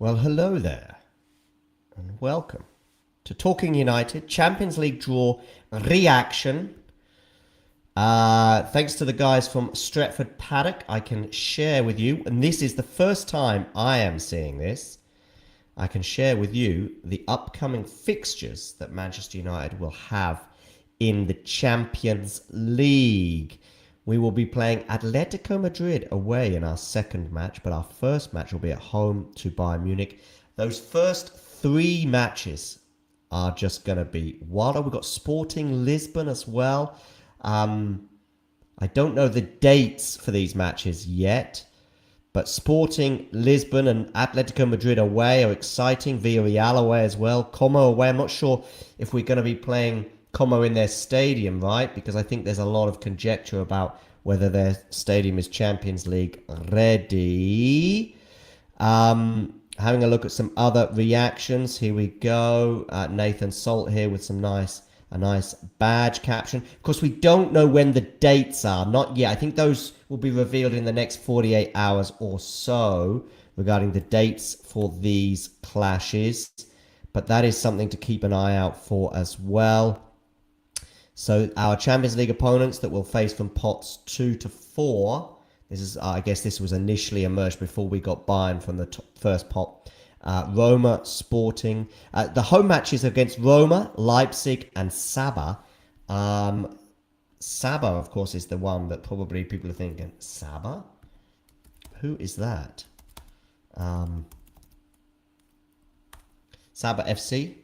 Well, hello there, and welcome to Talking United Champions League draw reaction. Thanks to the guys from Stretford Paddock, I can share with you, and this is the first time I am seeing this. I can share with you the upcoming fixtures that Manchester United will have in the Champions League. We will be playing Atletico Madrid away in our second match, but our first match will be at home to Bayern Munich. Those first three matches are just going to be wild. We've got Sporting Lisbon as well. I don't know the dates for these matches yet, but Sporting Lisbon and Atletico Madrid away are exciting. Villarreal away as well. Como away. I'm not sure if we're going to be playing Como in their stadium, right? Because I think there's a lot of conjecture about whether their stadium is Champions League ready. Having a look at some other reactions. Here we go. Nathan Salt here with a nice badge caption. Of course, we don't know when the dates are. Not yet. I think those will be revealed in the next 48 hours or so regarding the dates for these clashes. But that is something to keep an eye out for as well. So our Champions League opponents that we'll face from pots 2 to 4. This is, I guess, this was initially emerged before we got Bayern from the first pot. Roma, Sporting. The home matches against Roma, Leipzig, and Sabah. Sabah, of course, is the one that probably people are thinking, Sabah? Who is that? Sabah FC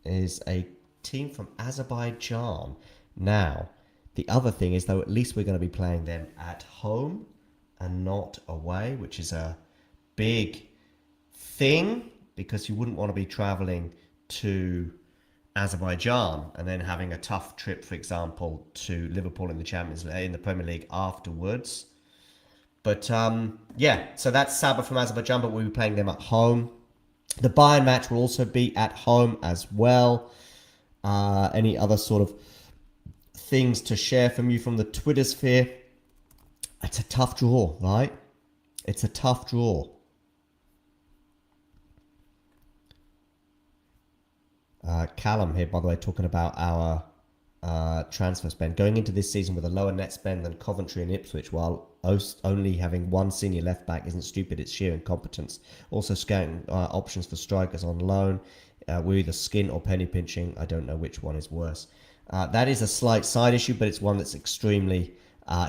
is a team from Azerbaijan. Now, the other thing is, though, at least we're going to be playing them at home and not away, which is a big thing because you wouldn't want to be traveling to Azerbaijan and then having a tough trip, for example, to Liverpool in the Champions League, in the Premier League afterwards. But yeah, so that's Sabah from Azerbaijan, but we'll be playing them at home. The Bayern match will also be at home as well. Any other sort of things to share from you from the Twitter sphere? It's a tough draw, right? It's a tough draw. Callum here, by the way, talking about our transfer spend. Going into this season with a lower net spend than Coventry and Ipswich, while only having one senior left back isn't stupid, it's sheer incompetence. Also scouting options for strikers on loan. We're either skin or penny pinching. I don't know which one is worse. That is a slight side issue, but it's one that's extremely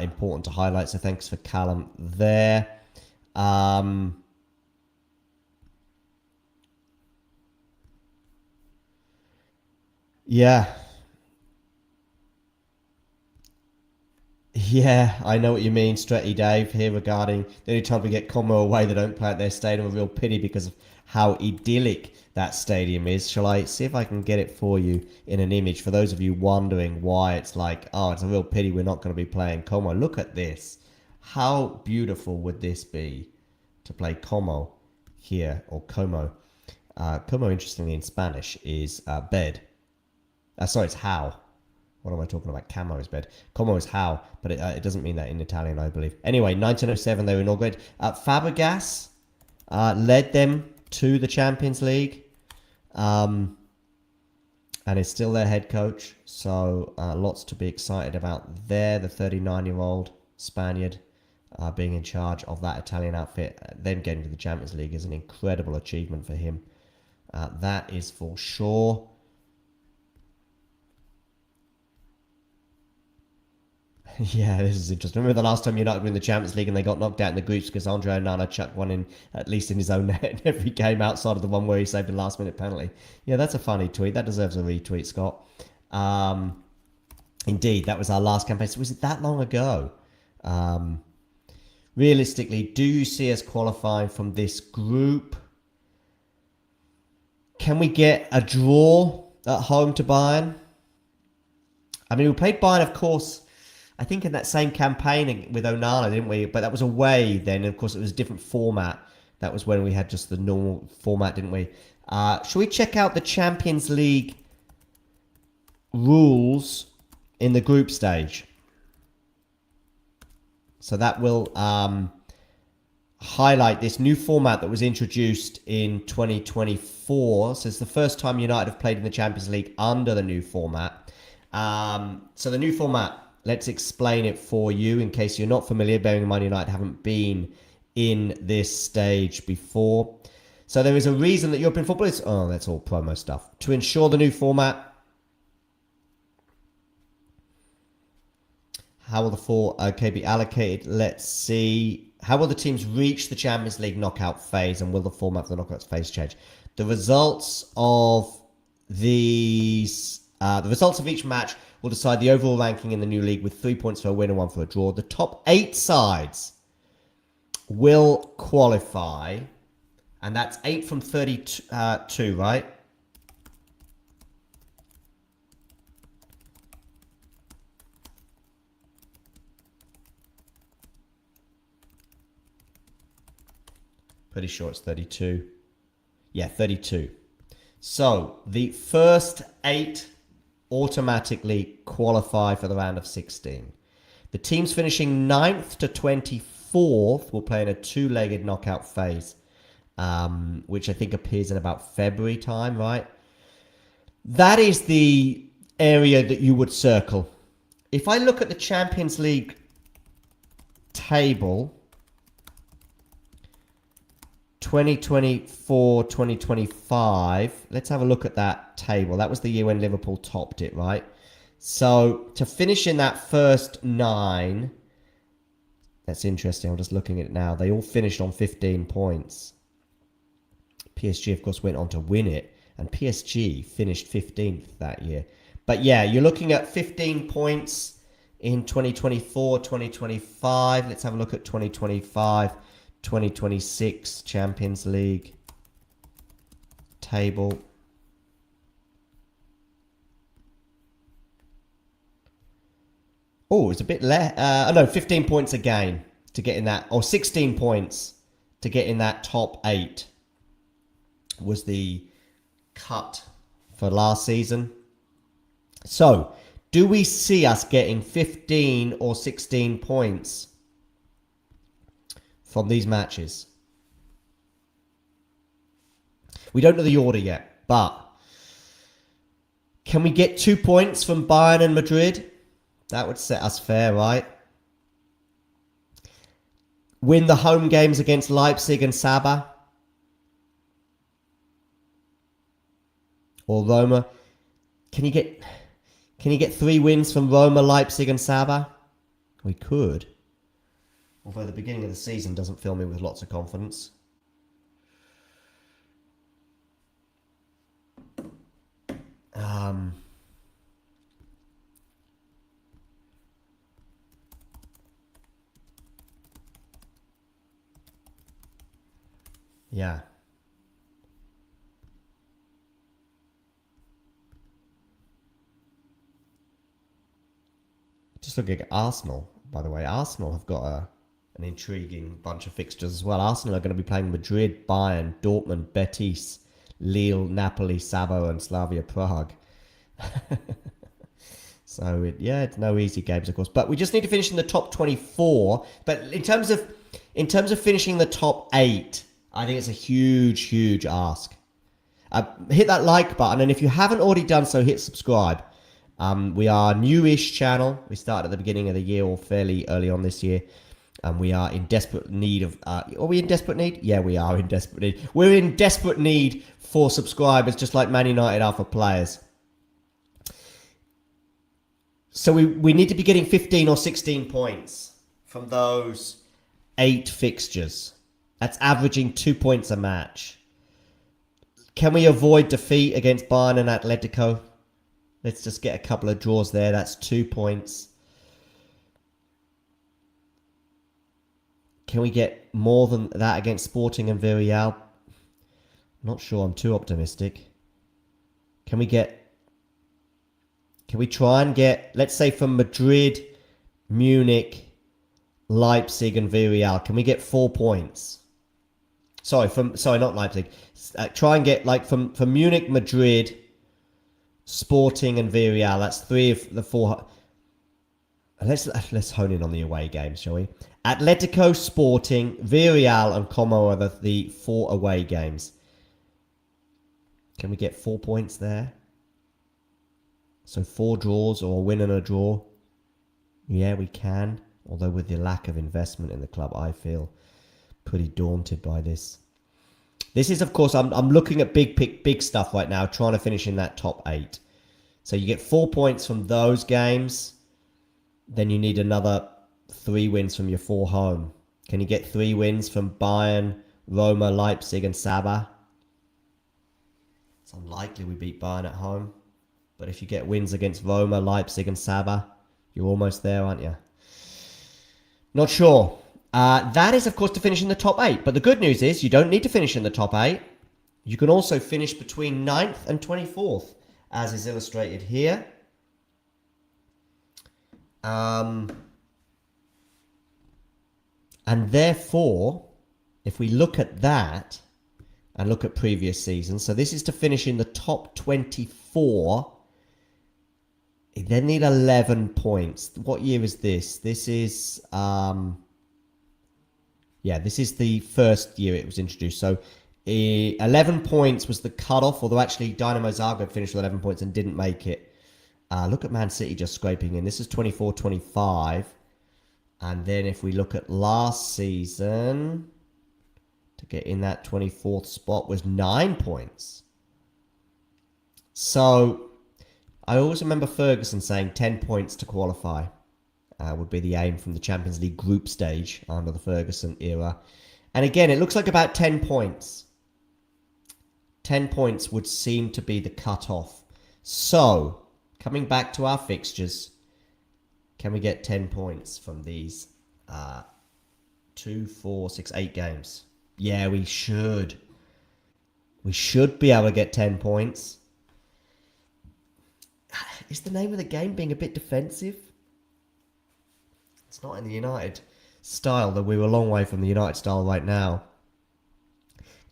important to highlight. So thanks for Callum there. Yeah. Yeah, I know what you mean, Stretty Dave, here regarding the only time we get Como away, they don't play at their stadium. A real pity because of how idyllic that stadium is. Shall I see if I can get it for you in an image for those of you wondering why it's like, oh, it's a real pity we're not going to be playing Como. Look at this. How beautiful would this be to play Como here, or Como? Como, interestingly, in Spanish is bed. Sorry, it's how. What am I talking about? Camo is bed. Como is how, but it doesn't mean that in Italian, I believe. Anyway, 1907 they were inaugurated. Fabregas led them to the Champions League, and is still their head coach. So lots to be excited about there. The 39-year-old Spaniard being in charge of that Italian outfit, them getting to the Champions League is an incredible achievement for him. That is for sure. Yeah, this is interesting. Remember the last time United were in the Champions League and they got knocked out in the groups because Andre Onana chucked one in, at least in his own net, in every game outside of the one where he saved a last-minute penalty. Yeah, that's a funny tweet. That deserves a retweet, Scott. Indeed, that was our last campaign. So was it that long ago? Realistically, do you see us qualifying from this group? Can we get a draw at home to Bayern? I mean, we played Bayern, of course, I think in that same campaign with Onana, didn't we? But that was away then. And of course, it was a different format. That was when we had just the normal format, didn't we? Should we check out the Champions League rules in the group stage? So that will highlight this new format that was introduced in 2024. So it's the first time United have played in the Champions League under the new format. So the new format, let's explain it for you in case you're not familiar, bearing in mind United haven't been in this stage before. So there is a reason that European football is... Oh, that's all promo stuff. To ensure the new format, how will the four be allocated? Let's see. How will the teams reach the Champions League knockout phase, and will the format for the knockout phase change? The results of these... the results of each match will decide the overall ranking in the new league with 3 points for a win and 1 for a draw. The top 8 sides will qualify, and that's 8 from 32, right? Pretty sure it's 32. Yeah, 32. So the first 8 automatically qualify for the round of 16. The teams finishing 9th to 24th will play in a 2-legged knockout phase, which I think appears in about February time, right? That is the area that you would circle. If I look at the Champions League table, 2024-2025, let's have a look at that table. That was the year when Liverpool topped it, right? So to finish in that first 9, that's interesting. I'm just looking at it now. They all finished on 15 points. PSG, of course, went on to win it, and PSG finished 15th that year. But yeah, you're looking at 15 points in 2024-2025. Let's have a look at 2025-2026 Champions League table. Oh, it's a bit less. No, 15 points a game to get in that, or 16 points to get in that top 8 was the cut for last season. So, do we see us getting 15 or 16 points from these matches? We don't know the order yet, but can we get 2 points from Bayern and Madrid? That would set us fair, right? Win the home games against Leipzig and Sabah. Or Roma. Can you get 3 wins from Roma, Leipzig and Sabah? We could. Although the beginning of the season doesn't fill me with lots of confidence. Yeah. Just looking at Arsenal, by the way. Arsenal have got an intriguing bunch of fixtures as well. Arsenal are going to be playing Madrid, Bayern, Dortmund, Betis, Lille, Napoli, Sabo and Slavia Prague. So, it's no easy games, of course. But we just need to finish in the top 24. But in terms of finishing the top 8, I think it's a huge, huge ask. Hit that like button, and if you haven't already done so, hit subscribe. We are a newish channel. We started at the beginning of the year, or fairly early on this year. And we are in desperate need of... are we in desperate need? Yeah, we are in desperate need. We're in desperate need for subscribers, just like Man United are for players. So we need to be getting 15 or 16 points from those 8 fixtures. That's averaging 2 points a match. Can we avoid defeat against Bayern and Atletico? Let's just get a couple of draws there. That's 2 points. Can we get more than that against Sporting and Villarreal? Not sure. I'm too optimistic. Can we try and get, let's say, from Madrid, Munich, Leipzig and Villarreal, can we get 4 points? Sorry, not Leipzig. Try and get, like, from Munich, Madrid, Sporting and Villarreal. That's 3 of the 4. Let's hone in on the away games, shall we? Atletico, Sporting, Villarreal, and Como are the 4 away games. Can we get 4 points there? So 4 draws or a win and a draw. Yeah, we can. Although with the lack of investment in the club, I feel pretty daunted by this. This is, of course, I'm looking at big stuff right now, trying to finish in that top 8. So you get 4 points from those games. Then you need another 3 wins from your 4 home. Can you get 3 wins from Bayern, Roma, Leipzig, and Sabah? It's unlikely we beat Bayern at home. But if you get wins against Roma, Leipzig, and Sabah, you're almost there, aren't you? Not sure. That is, of course, to finish in the top 8. But the good news is you don't need to finish in the top 8. You can also finish between 9th and 24th, as is illustrated here. And therefore, if we look at that and look at previous seasons, so this is to finish in the top 24. You then need 11 points. What year is this? This is, this is the first year it was introduced. So 11 points was the cutoff, although actually Dynamo Zagreb finished with 11 points and didn't make it. Look at Man City just scraping in. This is 24-25. And then if we look at last season, to get in that 24th spot was 9 points. So I always remember Ferguson saying 10 points to qualify would be the aim from the Champions League group stage under the Ferguson era. And again, it looks like about 10 points. 10 points would seem to be the cutoff. So, coming back to our fixtures, can we get 10 points from these 2, 4, 6, 8 games? Yeah, we should. We should be able to get 10 points. Is the name of the game being a bit defensive? It's not in the United style, though we're a long way from the United style right now.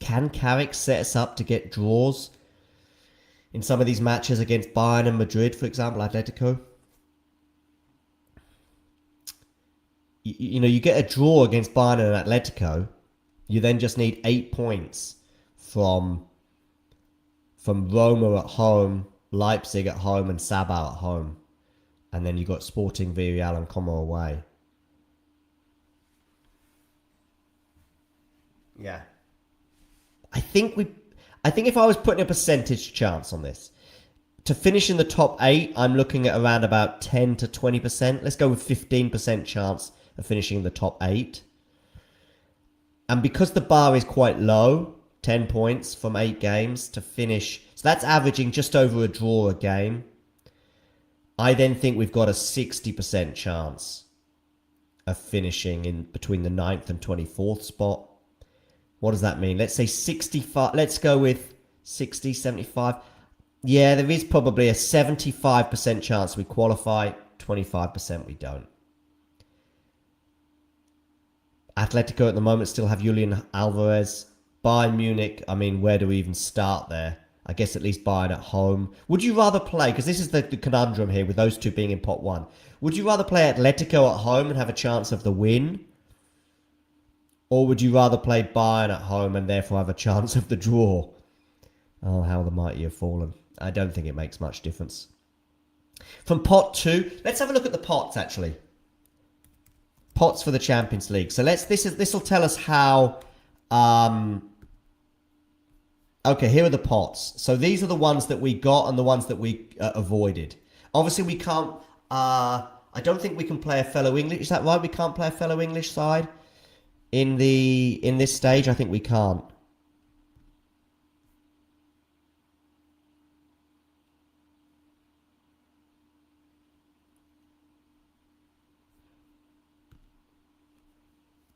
Can Carrick set us up to get draws in some of these matches against Bayern and Madrid, for example, Atletico? You know, you get a draw against Bayern and Atletico, you then just need 8 points from Roma at home, Leipzig at home, and Sabah at home. And then you got Sporting, Villarreal, and Como away. Yeah. I think if I was putting a percentage chance on this, to finish in the top 8, I'm looking at around about 10 to 20%. Let's go with 15% chance of finishing in the top 8. And because the bar is quite low, 10 points from 8 games to finish, so that's averaging just over a draw a game. I then think we've got a 60% chance of finishing in between the 9th and 24th spot. What does that mean? Let's say 65. Let's go with 60, 75. Yeah, there is probably a 75% chance we qualify, 25% we don't. Atletico at the moment still have Julian Alvarez. Bayern Munich, I mean, where do we even start there? I guess at least Bayern at home. Would you rather play, because this is the conundrum here with those two being in pot 1. Would you rather play Atletico at home and have a chance of the win? Or would you rather play Bayern at home and therefore have a chance of the draw? Oh, how the mighty have fallen. I don't think it makes much difference. From pot 2, let's have a look at the pots actually. Pots for the Champions League. So this will tell us how. Okay, here are the pots. So these are the ones that we got and the ones that we avoided. Obviously, we can't. I don't think we can play a fellow English. Is that right? We can't play a fellow English side in this stage. I think we can't.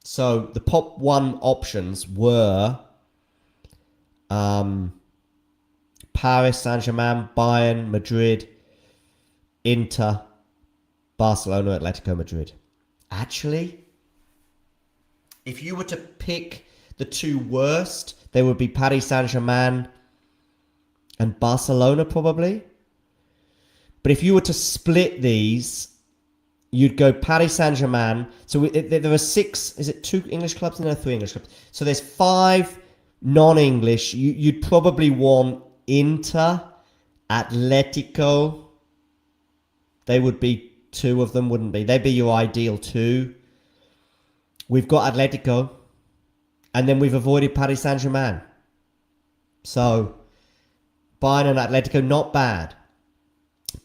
So the pot 1 options were Paris Saint-Germain, Bayern, Madrid, Inter, Barcelona, Atletico Madrid. Actually, if you were to pick the 2 worst, they would be Paris Saint-Germain and Barcelona probably. But if you were to split these, You'd go Paris Saint-Germain. So there are six, is it two English clubs? No, three English clubs. So there's five non-English. You'd probably want Inter, Atletico. They would be two of them, wouldn't be? They'd be your ideal two. We've got Atletico. And then we've avoided Paris Saint-Germain. So, Bayern and Atletico, not bad.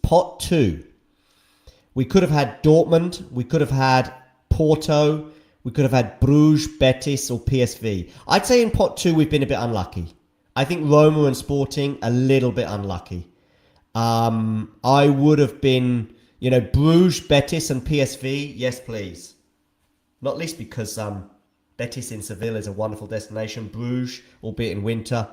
Pot 2. We could have had Dortmund. We could have had Porto. We could have had Bruges, Betis, or PSV. I'd say in pot 2 we've been a bit unlucky. I think Roma and Sporting, a little bit unlucky. I would have been, Bruges, Betis, and PSV. Yes, please. Not least because Betis in Seville is a wonderful destination. Bruges, albeit in winter,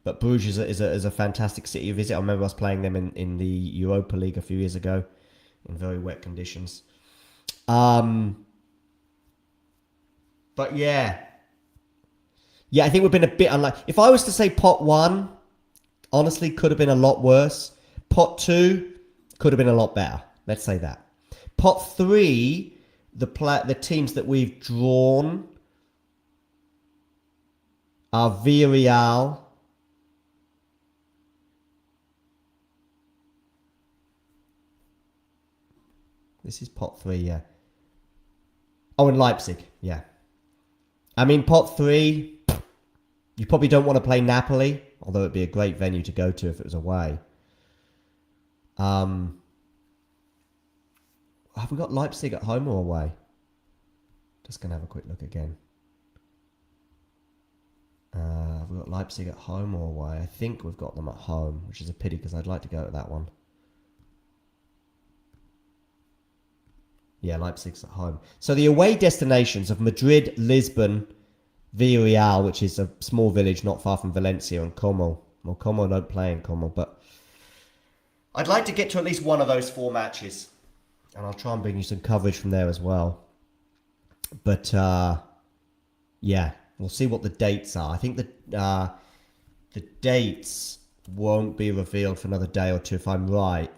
but Bruges is a fantastic city to visit. I remember us playing them in the Europa League a few years ago in very wet conditions. But yeah, I think we've been a bit unlucky. If I was to say pot 1, honestly, could have been a lot worse. Pot 2 could have been a lot better. Let's say that. Pot 3, the teams that we've drawn are Villarreal, this is pot 3, yeah. Oh, and Leipzig, yeah. I mean, pot 3, you probably don't want to play Napoli, although it'd be a great venue to go to if it was away. Have we got Leipzig at home or away? Just going to have a quick look again. Have we got Leipzig at home or away? I think we've got them at home, which is a pity because I'd like to go to that one. Yeah, Leipzig's at home. So the away destinations of Madrid, Lisbon, Villarreal, which is a small village not far from Valencia, and Como. Well, Como don't play in Como, but I'd like to get to at least one of those 4 matches. And I'll try and bring you some coverage from there as well. But, yeah, we'll see what the dates are. I think the dates won't be revealed for another day or two, if I'm right.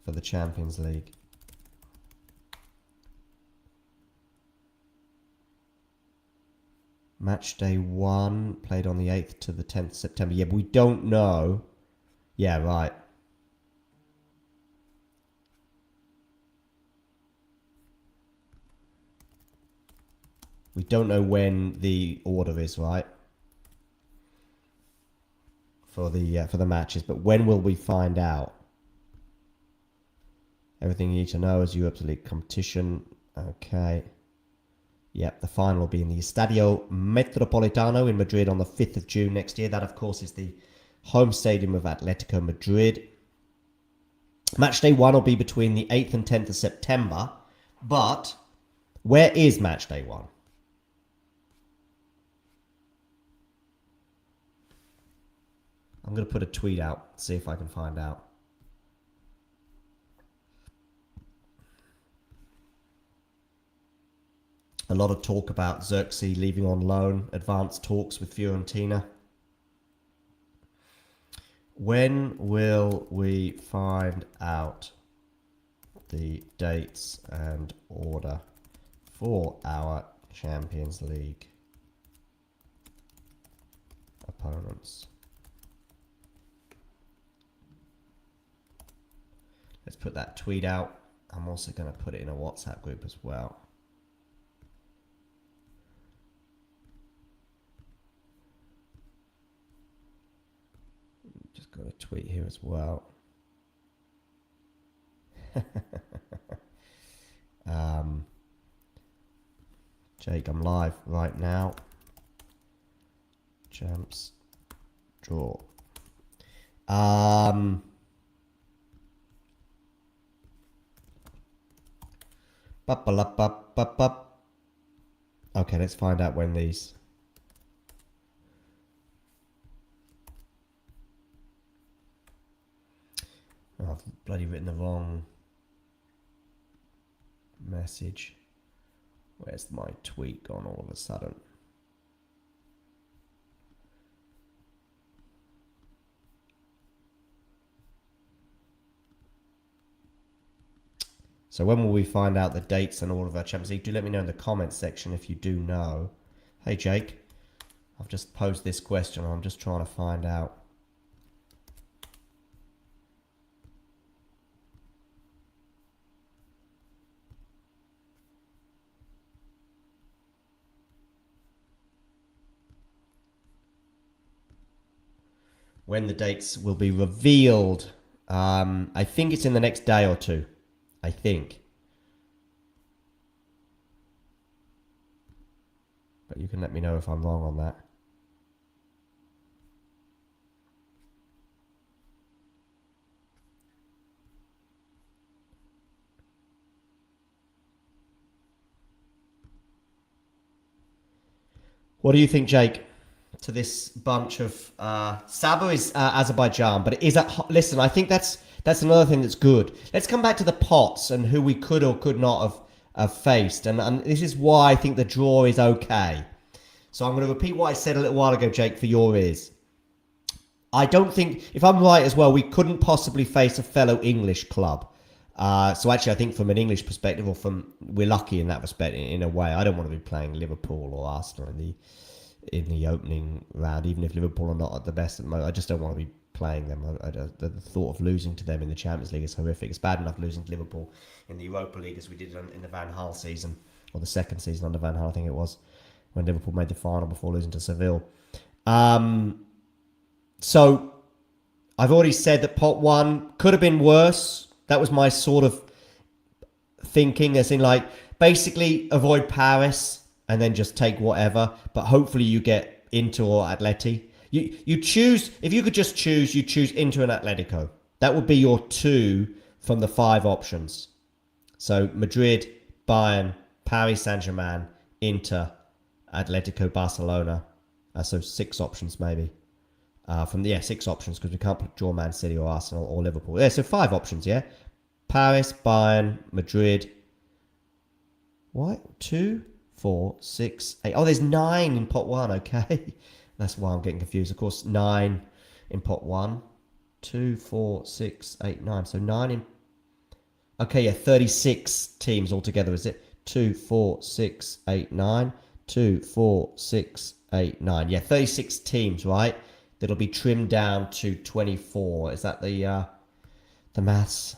For the Champions League. Match day 1 played on the 8th to the 10th of September. Yeah, but we don't know. Yeah, right. We don't know when the order is, right? For the matches, but when will we find out? Everything you need to know is Europa League competition. Okay. Yep, the final will be in the Estadio Metropolitano in Madrid on the 5th of June next year. That, of course, is the home stadium of Atletico Madrid. Match day 1 will be between the 8th and 10th of September. But where is match day 1? I'm going to put a tweet out, see if I can find out. A lot of talk about Xerxes leaving on loan, advanced talks with Fiorentina. When will we find out the dates and order for our Champions League opponents? Let's put that tweet out. I'm also going to put it in a WhatsApp group as well. Just got a tweet here as well. Jake, I'm live right now. Champs draw. Okay, let's find out when these. Oh, I've bloody written the wrong message. Where's my tweet gone all of a sudden? So when will we find out the dates and all of our Champions League? Do let me know in the comments section if you do know. Hey, Jake. I've just posed this question. I'm just trying to find out. When the dates will be revealed. I think it's in the next day or two. I think. But you can let me know if I'm wrong on that. What do you think, Jake, to this bunch of Saba is Azerbaijan, but it is at listen. I think that's another thing that's good. Let's come back to the pots and who we could or could not have faced, and this is why I think the draw is okay. So I'm going to repeat what I said a little while ago, Jake, for your ears. I don't think, if I'm right as well, we couldn't possibly face a fellow English club. So actually, I think from an English perspective, we're lucky in that respect. In a way, I don't want to be playing Liverpool or Arsenal in the opening round, even if Liverpool are not at the best at the moment. I just don't want to be playing them. The thought of losing to them in the Champions League is horrific. It's bad enough losing to Liverpool in the Europa League as we did in the Van Gaal season, or the second season under Van Gaal, I think it was, when Liverpool made the final before losing to Seville. So I've already said that pot one could have been worse. That was my sort of thinking, as in like basically avoid Paris and then just take whatever. But hopefully you get Inter or Atleti. You choose, if you could just choose, you choose Inter and Atletico. That would be your 2 from the 5 options. So Madrid, Bayern, Paris Saint-Germain, Inter, Atletico, Barcelona. So 6 options maybe. 6 options, because we can't draw Man City or Arsenal or Liverpool. Yeah, so 5 options, yeah? Paris, Bayern, Madrid. What? 2, 4, 6, 8. Oh, there's 9 in pot 1, okay. That's why I'm getting confused. Of course, 9 in pot 1. 2, 4, 6, 8, 9. So 9 in... Okay, yeah, 36 teams altogether, is it? 2, 4, 6, 8, 9. 2, 4, 6, 8, 9. Yeah, 36 teams, right? That'll be trimmed down to 24. Is that the maths?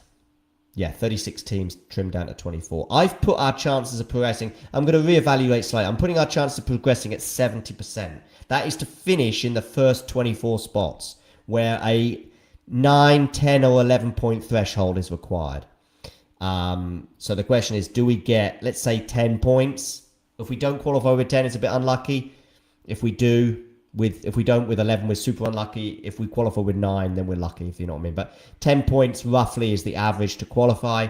Yeah, 36 teams trimmed down to 24. I've put our chances of progressing. I'm going to reevaluate slightly. I'm putting our chances of progressing at 70%. That is to finish in the first 24 spots, where a 9, 10, or 11 point threshold is required. So the question is, do we get, let's say, 10 points? If we don't qualify with 10, it's a bit unlucky. If we do, if we don't with 11, we're super unlucky. If we qualify with 9, then we're lucky, if you know what I mean. But 10 points roughly is the average to qualify,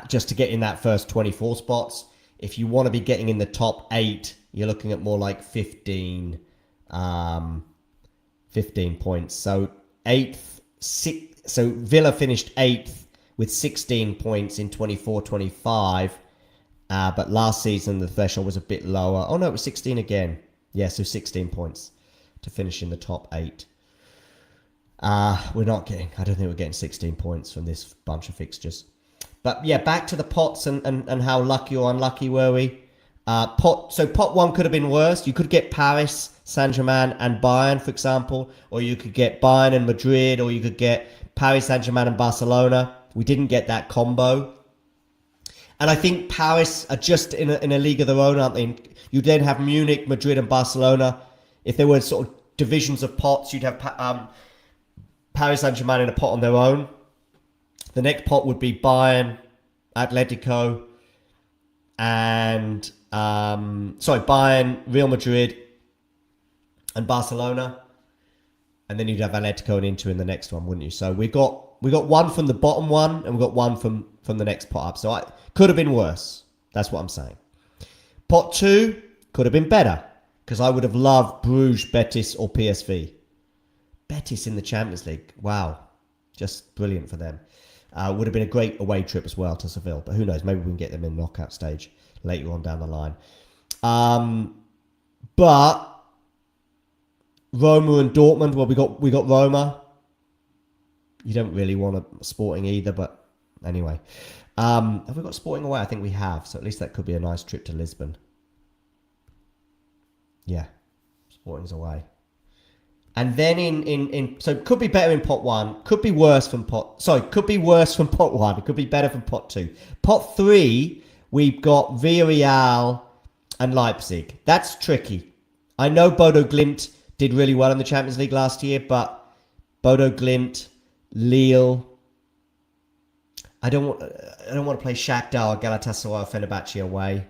just to get in that first 24 spots. If you want to be getting in the top 8, you're looking at more like 15 points. So 8th, 6, so Villa finished 8th with 16 points in 24-25. But last season, the threshold was a bit lower. Oh, no, it was 16 again. Yeah, so 16 points to finish in the top 8. We're not getting, I don't think we're getting 16 points from this bunch of fixtures. But yeah, back to the pots and how lucky or unlucky were we. So pot 1 could have been worse. You could get Paris, Saint-Germain and Bayern, for example. Or you could get Bayern and Madrid. Or you could get Paris, Saint-Germain and Barcelona. We didn't get that combo. And I think Paris are just in a league of their own, aren't they? You then have Munich, Madrid and Barcelona. If there were sort of divisions of pots, you'd have Paris Saint-Germain in a pot on their own. The next pot would be Bayern, Atletico, and Bayern, Real Madrid, and Barcelona. And then you'd have Atletico and Inter in the next one, wouldn't you? So we got one from the bottom one, and we got one from the next pot up. So could have been worse. That's what I'm saying. Pot 2 could have been better, because I would have loved Bruges, Betis, or PSV. Betis in the Champions League. Wow. Just brilliant for them. Would have been a great away trip as well to Seville. But who knows? Maybe we can get them in the knockout stage later on down the line. But Roma and Dortmund. Well, we got Roma. You don't really want a Sporting either, but Anyway, have we got Sporting away? I think we have. So at least that could be a nice trip to Lisbon. Yeah, Sporting's away. And then so it could be better in pot one, could be worse from could be worse from pot one, it could be better from pot two. Pot three, we've got Villarreal and Leipzig. That's tricky. I know Bodo Glimt did really well in the Champions League last year, but Bodo Glimt, Lille, I don't want to play Shakhtar or Galatasaray or Fenerbahce away.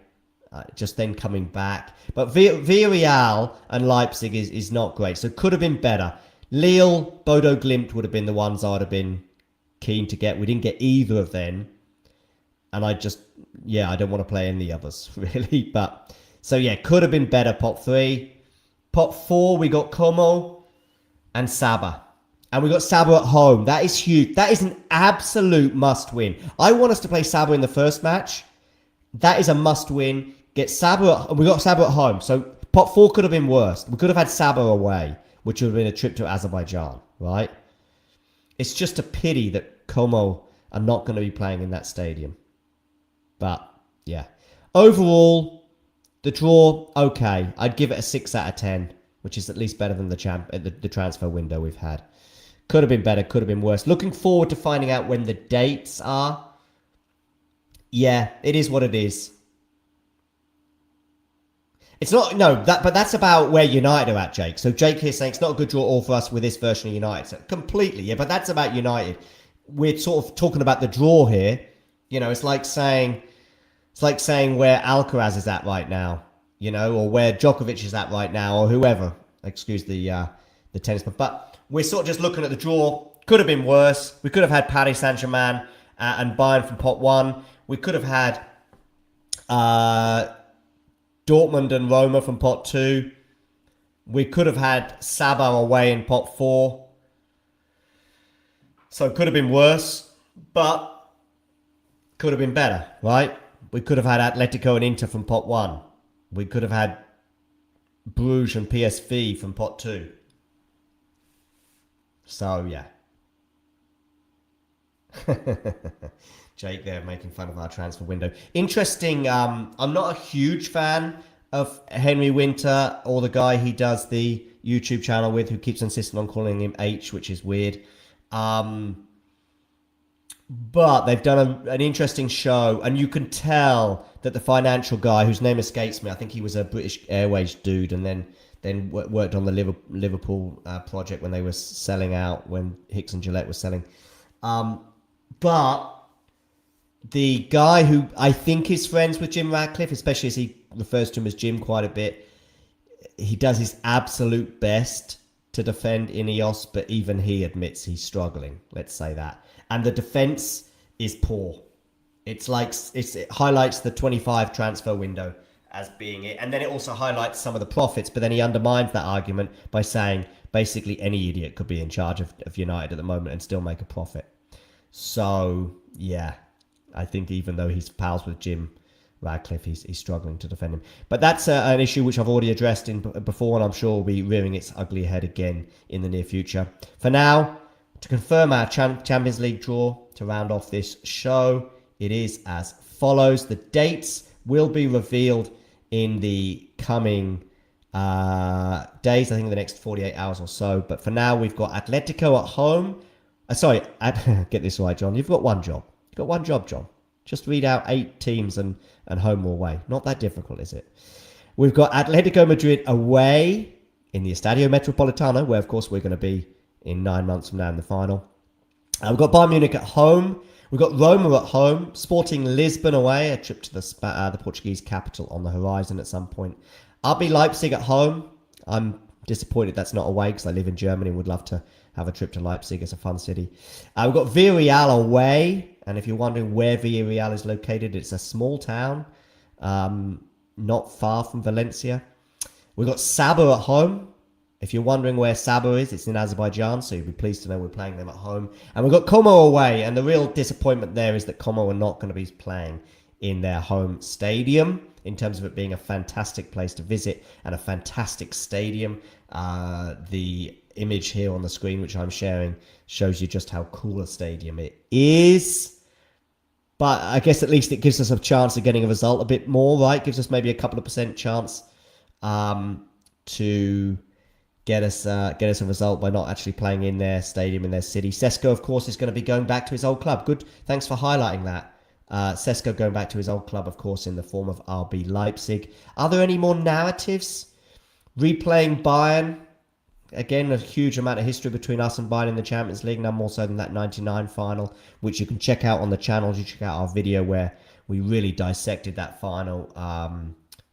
Just then coming back. But Villarreal and Leipzig is not great. So could have been better. Lille, Bodo Glimt would have been the ones I would have been keen to get. We didn't get either of them. And I don't want to play any others, really. But, so yeah, could have been better, pot three. Pot four, we got Como and Sabah. And we got Sabah at home. That is huge. That is an absolute must win. I want us to play Sabah in the first match. That is a must win. Get Sabah. We got Sabah at home. So pot four could have been worse. We could have had Sabah away, which would have been a trip to Azerbaijan, right? It's just a pity that Como are not going to be playing in that stadium. But yeah, overall, the draw, okay. I'd give it a 6 out of 10, which is at least better than the transfer window we've had. Could have been better, could have been worse. Looking forward to finding out when the dates are. Yeah, it is what it is. It's not, but that's about where United are at, Jake. So Jake here saying it's not a good draw all for us with this version of United. So completely, yeah, but that's about United. We're sort of talking about the draw here. It's like saying where Alcaraz is at right now, or where Djokovic is at right now, or whoever. Excuse the tennisman. But we're sort of just looking at the draw. Could have been worse. We could have had Paris Saint-Germain and Bayern from pot one. We could have had Dortmund and Roma from pot two. We could have had Sabah away in pot four. So it could have been worse, but could have been better, right? We could have had Atletico and Inter from pot one. We could have had Bruges and PSV from pot two. So, yeah. Jake there making fun of our transfer window. Interesting. I'm not a huge fan of Henry Winter or the guy he does the YouTube channel with, who keeps insisting on calling him H, which is weird. But they've done an interesting show, and you can tell that the financial guy, whose name escapes me, I think he was a British Airways dude, and then worked on the Liverpool project when they were selling out, when Hicks and Gillette were selling. But the guy who I think is friends with Jim Ratcliffe, especially as he refers to him as Jim quite a bit, he does his absolute best to defend Ineos, but even he admits he's struggling. Let's say that. And the defense is poor. It highlights the 25 transfer window as being it. And then it also highlights some of the profits, but then he undermines that argument by saying basically any idiot could be in charge of United at the moment and still make a profit. So, yeah, I think even though he's pals with Jim Radcliffe, he's struggling to defend him. But that's an issue which I've already addressed before, and I'm sure will be rearing its ugly head again in the near future. For now, to confirm our Champions League draw, to round off this show, it is as follows. The dates will be revealed in the coming days, I think in the next 48 hours or so. But for now, we've got Atletico at home. Get this right, John. You've got one job. You've got one job, John. Just read out 8 teams and home or away. Not that difficult, is it? We've got Atletico Madrid away in the Estadio Metropolitano, where, of course, we're going to be in 9 months from now in the final. We've got Bayern Munich at home. We've got Roma at home. Sporting Lisbon away, a trip to the Portuguese capital on the horizon at some point. RB Leipzig at home. I'm disappointed that's not away because I live in Germany and would love to have a trip to Leipzig. It's a fun city. We've got Villarreal away. And if you're wondering where Villarreal is located, it's a small town not far from Valencia. We've got Sabah at home. If you're wondering where Sabah is, it's in Azerbaijan, so you'll be pleased to know we're playing them at home. And we've got Como away, and the real disappointment there is that Como are not going to be playing in their home stadium, in terms of it being a fantastic place to visit and a fantastic stadium. The image here on the screen, which I'm sharing, shows you just how cool a stadium it is. But I guess at least it gives us a chance of getting a result a bit more, right? Gives us maybe a couple of % chance to get us a result by not actually playing in their stadium in their city. Sesko, of course, is going to be going back to his old club. Good, thanks for highlighting that. Sesko going back to his old club, of course, in the form of RB Leipzig. Are there any more narratives? Replaying Bayern. Again, a huge amount of history between us and Bayern in the Champions League, none more so than that 99 final, which you can check out on the channel. You check out our video where we really dissected that final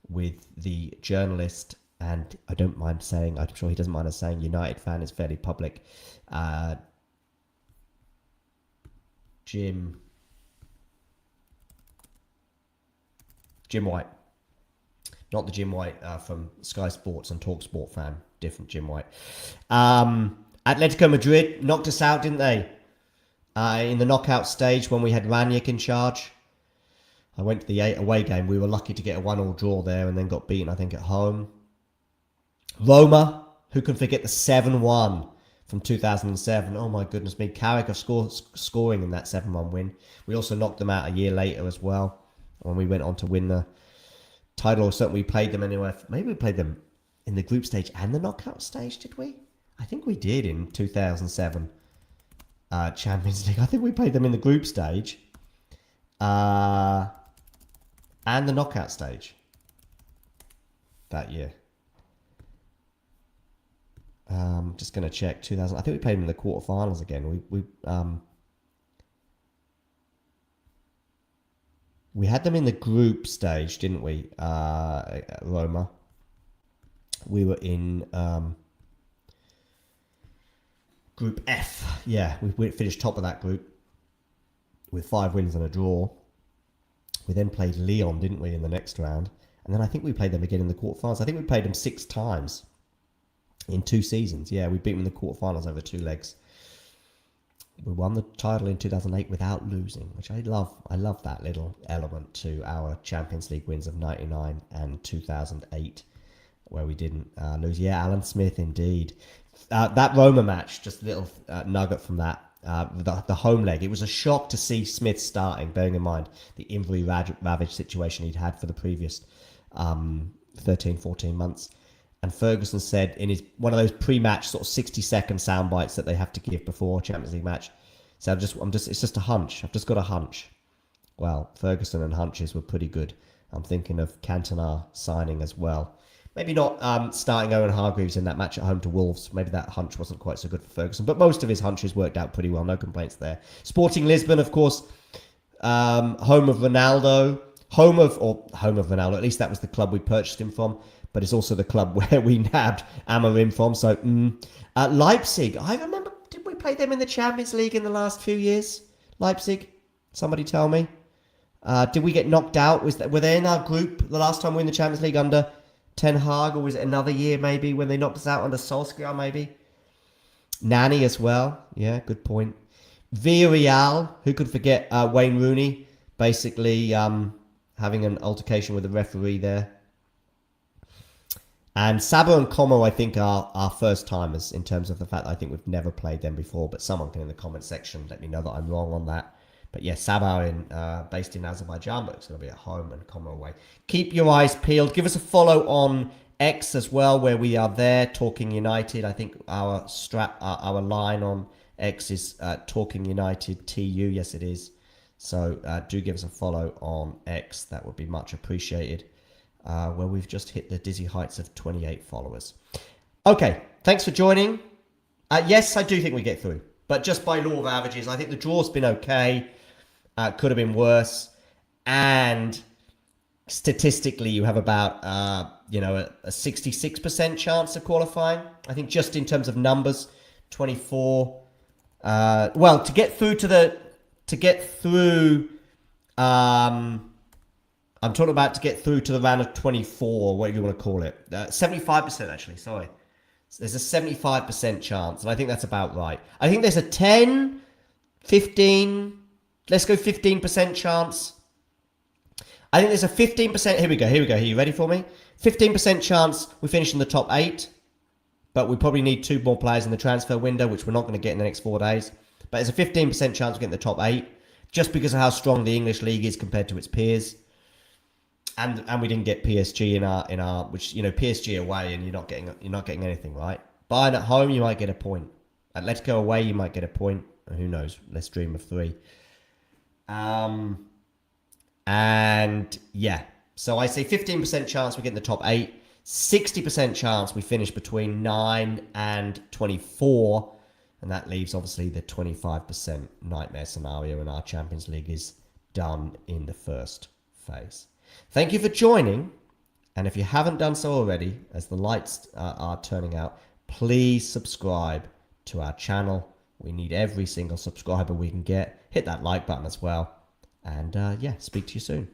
with the journalist, and I don't mind saying, I'm sure he doesn't mind us saying, United fan is fairly public. Jim White. Not the Jim White from Sky Sports and TalkSport fan. Different Jim White. Atletico Madrid knocked us out, didn't they? In the knockout stage when we had Ranić in charge. I went to the away game. We were lucky to get a 1-1 draw there and then got beaten, I think, at home. Roma, who can forget the 7-1 from 2007? Oh my goodness me. Carragher scoring in that 7-1 win. We also knocked them out a year later as well when we went on to win the title. Or certainly we played them anywhere. Maybe we played them in the group stage and the knockout stage, did we? I think we did in 2007 Champions League. I think we played them in the group stage and the knockout stage that year. Just going to check 2000. I think we played them in the quarterfinals again. We had them in the group stage, didn't we? Roma. We were in Group F. Yeah, we finished top of that group with 5 wins and a draw. We then played Lyon, didn't we, in the next round? And then I think we played them again in the quarterfinals. I think we played them 6 times in 2 seasons. Yeah, we beat them in the quarterfinals over 2 legs. We won the title in 2008 without losing, which I love. I love that little element to our Champions League wins of 99 and 2008. Where we didn't lose. Yeah, Alan Smith, indeed. That Roma match, just a little nugget from that. The home leg. It was a shock to see Smith starting, bearing in mind the injury ravaged situation he'd had for the previous 13, 14 months. And Ferguson said in his one of those pre-match sort of 60-second sound bites that they have to give before a Champions League match. So it's just a hunch. I've just got a hunch. Well, Ferguson and hunches were pretty good. I'm thinking of Cantona signing as well. Maybe not starting Owen Hargreaves in that match at home to Wolves. Maybe that hunch wasn't quite so good for Ferguson. But most of his hunches worked out pretty well. No complaints there. Sporting Lisbon, of course, home of Ronaldo. Home of Ronaldo. At least that was the club we purchased him from. But it's also the club where we nabbed Amorim from. So, Leipzig. I remember, did we play them in the Champions League in the last few years? Leipzig? Somebody tell me. Did we get knocked out? Were they in our group the last time we were in the Champions League under Ten Hag, or was it another year maybe when they knocked us out under Solskjaer maybe? Nani as well. Yeah, good point. Villarreal, who could forget Wayne Rooney basically having an altercation with the referee there. And Sabo and Como, I think, are our first timers in terms of the fact that I think we've never played them before, but someone can in the comment section let me know that I'm wrong on that. But yeah, Sabah based in Azerbaijan, but it's going to be at home and Como away. Keep your eyes peeled. Give us a follow on X as well, where we are there, Talking United. I think our line on X is Talking United TU. Yes, it is. So do give us a follow on X. That would be much appreciated. Where we've just hit the dizzy heights of 28 followers. Okay, thanks for joining. Yes, I do think we get through, but just by law of averages. I think the draw's been okay. Could have been worse. And statistically, you have about, a 66% chance of qualifying. I think just in terms of numbers, 24. To get through, I'm talking about to get through to the round of 24, or whatever you want to call it. 75% actually, sorry. There's a 75% chance, and I think that's about right. I think there's a 10, 15, let's go 15% chance. I think there's a 15%, here we go. Are you ready for me? 15% chance we finish in the top 8, but we probably need 2 more players in the transfer window, which we're not going to get in the next 4 days. But there's a 15% chance we get in the top 8. just because of how strong the English league is compared to its peers. And we didn't get PSG in our which, you know, PSG away and you're not getting anything, right? Bayern at home, you might get a point. Atletico away, you might get a point. Who knows? Let's dream of 3. And yeah, so I say 15% chance we get in the top 8, 60% chance we finish between 9 and 24, and that leaves obviously the 25% nightmare scenario, and our Champions League is done in the first phase. Thank you for joining, and if you haven't done so already, as the lights are turning out, please subscribe to our channel. We need every single subscriber we can get. Hit that like button as well. And yeah, speak to you soon.